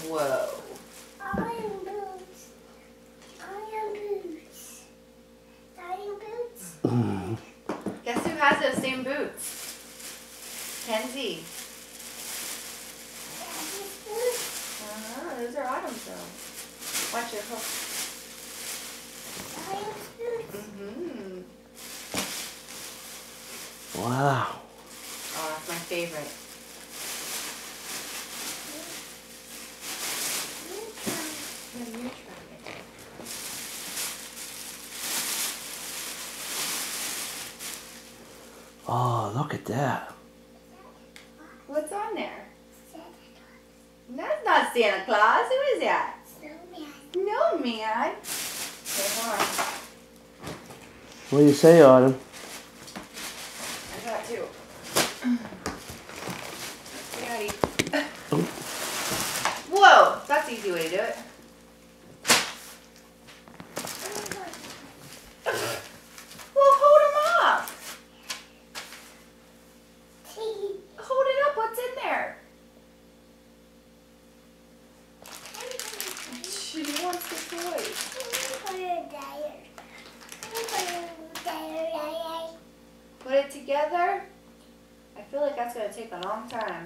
Whoa. Iron boots. Iron boots. Iron boots. Guess who has those same boots? Kenzie. Those are Autumn's though. Watch your hook. Iron boots. Wow. Oh, that's my favorite. Yeah, you try it. Oh, look at that. What's on there? Santa That's not Santa Claus. Who is that? Claus. No, man. Okay, hold on. What do you say, Autumn? I got two. Daddy. Whoa, that's the easy way to do it. Well, hold them up. Hold it up. What's in there? She wants the toy. Put it together. I feel like that's going to take a long time.